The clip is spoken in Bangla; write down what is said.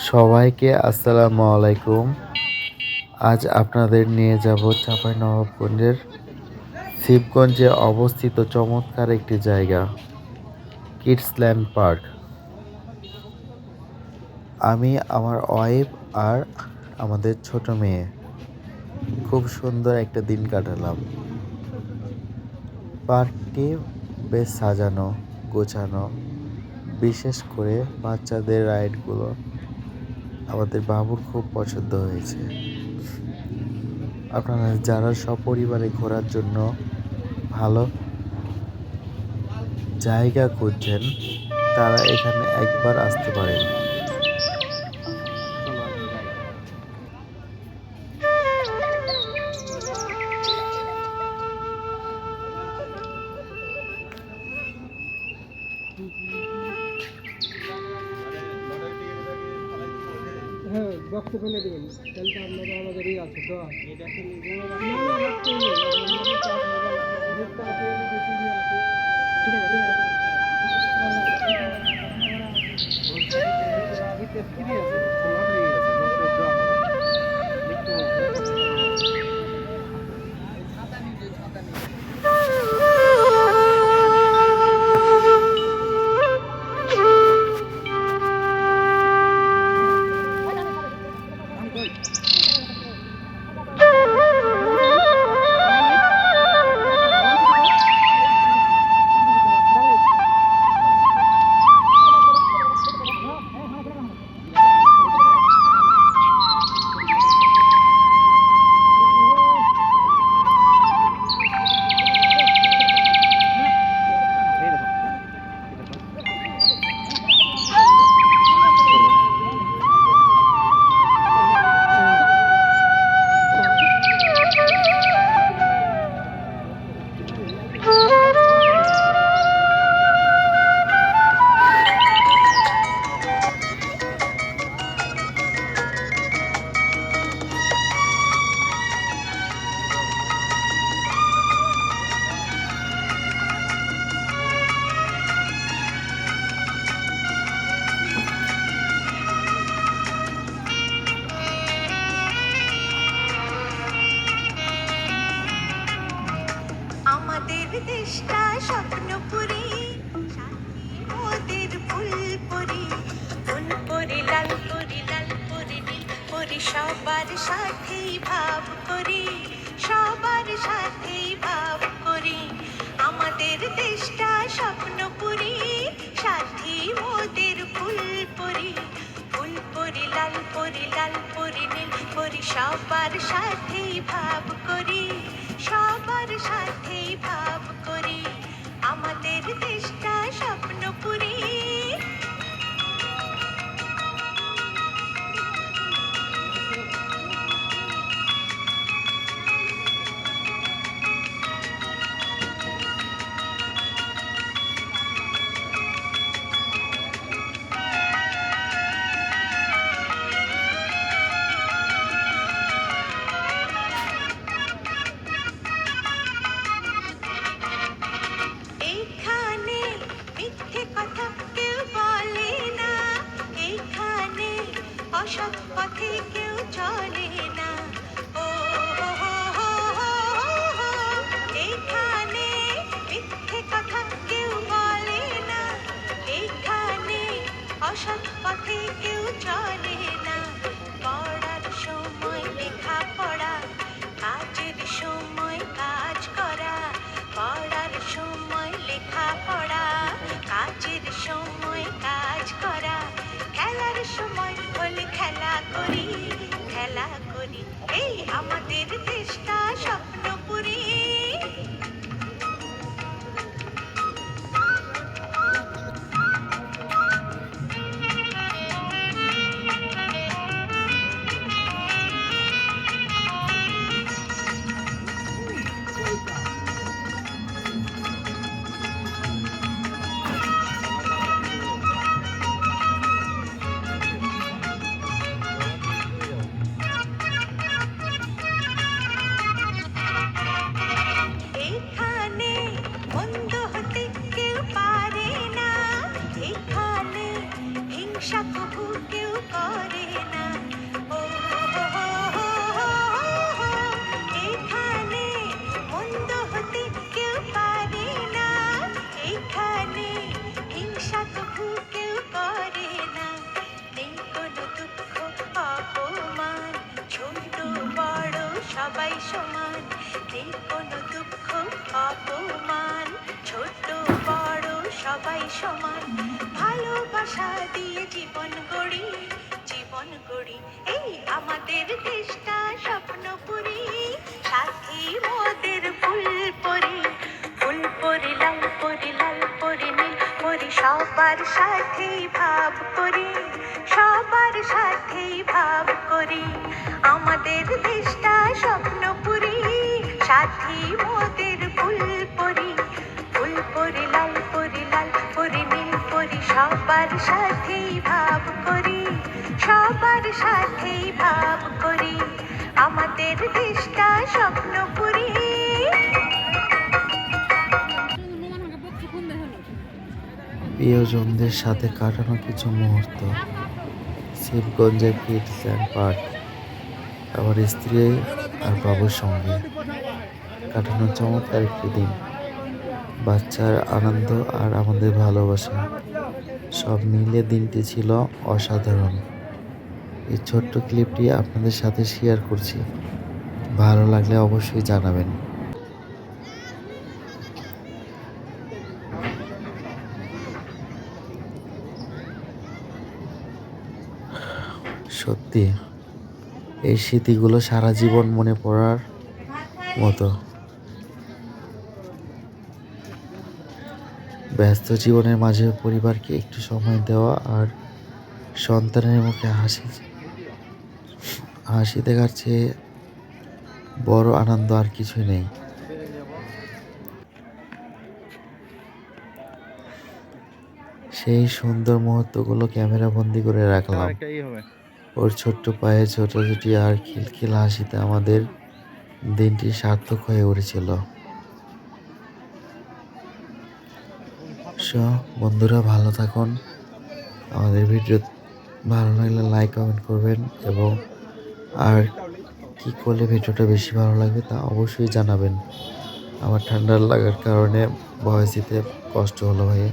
সবাইকে আসসালামু আলাইকুম। আজ আপনাদের নিয়ে যাব চাঁপাইনবাবগঞ্জের শিবগঞ্জে অবস্থিত চমৎকার একটি জায়গা, কিডসল্যান্ড পার্ক। আমি, আমার ওয়াইফ আর আমাদের ছোট মেয়ে খুব সুন্দর একটা দিন কাটালাম। পার্কটি বেশ সাজানো গোছানো, বিশেষ করে বাচ্চাদের রাইডগুলো আমাদের বাবুর খুব পছন্দ হয়েছে। আপনারা যারা সপরিবারে ঘোরার জন্য ভালো জায়গা খুঁজছেন তারা এখানে একবার আসতে পারেন। হ্যাঁ, বক্স ফেলে দেবেন, তাহলে তো আপনারা আমাদেরই আছে তো এটা কি আমাদের দেশটা স্বপ্নপুরী, সাথী ওদের ফুলপুরি, ফুলপুরি লালপুরি লালপুরি নীলপুরি, সবার সাথেই ভাব করি, সবার সাথেই ভাব করি। আমাদের দেশটা স্বপ্নপুরী, সাথী ওদের ফুলপুরি, ফুলপুরি লালপুরি লালপুরি নীলপুরি, সবার সাথেই ভাব করি, সবার সাথেই ভাব করি। আমাদের দেশটা স্বপ্নপুরী। এইখানে মিথ্যে কথা কেউ বলে না, এইখানে অসৎ পথে কেউ চলে না। ও হো হো হো হো হো, এইখানে মিথ্যে কথা কেউ বলে না, এইখানে অসৎ পথে কেউ চলে না। পড়ার সময় লেখা পড়া, কাজের সময় কাজ করা, পড়ার সময় লেখা পড়া, কাজের সময় কাজ করা, খেলার সময় হলে খেলা করি, খেলা করি। এই আমাদের দেশটা স্বপ্নপুরী। এইখানে মন্দ হতে কেউ পারে না, এইখানে হিংসা কবু কেউ করে সমান ভালোবাসা দিয়ে জীবন গড়ি জীবন গড়ি এই আমাদের দেশটা স্বপ্নপুরী সাথী মোদের ফুল পরি লাল পরি নীল পরি সবার সাথেই ভাব করি সবার সাথেই ভাব করি আমাদের দেশটা স্বপ্নপুরী সাথী মোদের ফুল পরি লাল পরি নীল পরি সবার সাথেই ভাব করি সবার সাথেই ভাব করি আমাদের দেশটা স্বপ্নপুরী প্রিয়জনদের সাথে কাটানো কিছু মুহূর্ত, শিবগঞ্জের কিডস অ্যান্ড পার্ক, আমার স্ত্রী আর বাবুর সঙ্গে কাটানো চমৎকার একটি দিন, বাচ্চার আনন্দ আর আমাদের ভালোবাসা সব মিলে দিনটি ছিল অসাধারণ। এই ছোট্ট ক্লিপটি আপনাদের সাথে শেয়ার করছি, ভালো লাগলে অবশ্যই জানাবেন। সত্যি এই স্মৃতিগুলো সারা জীবন মনে পড়ার মতো। ব্যস্ত জীবনের মাঝে পরিবারকে একটু সময় দেওয়া আর সন্তানের মুখে হাসি দেখার চেয়ে বড় আনন্দ আর কিছুই নেই। সেই সুন্দর মুহূর্তগুলো ক্যামেরা বন্দি করে রাখলাম। ওর ছোট্ট পায়ে ছোটাছুটি আর খিলখিল হাসিতে আমাদের দিনটি সার্থক হয়ে উঠেছিল। বন্ধুরা ভালো থাকুন, আমাদের ভিডিও ভালো লাগলে লাইক কমেন্ট করবেন এবং আর কি করলে ভিডিওটা বেশি ভালো লাগবে তা অবশ্যই জানাবেন। আমার ঠান্ডা লাগার কারণে ভয়েস দিতে কষ্ট হলো ভাই।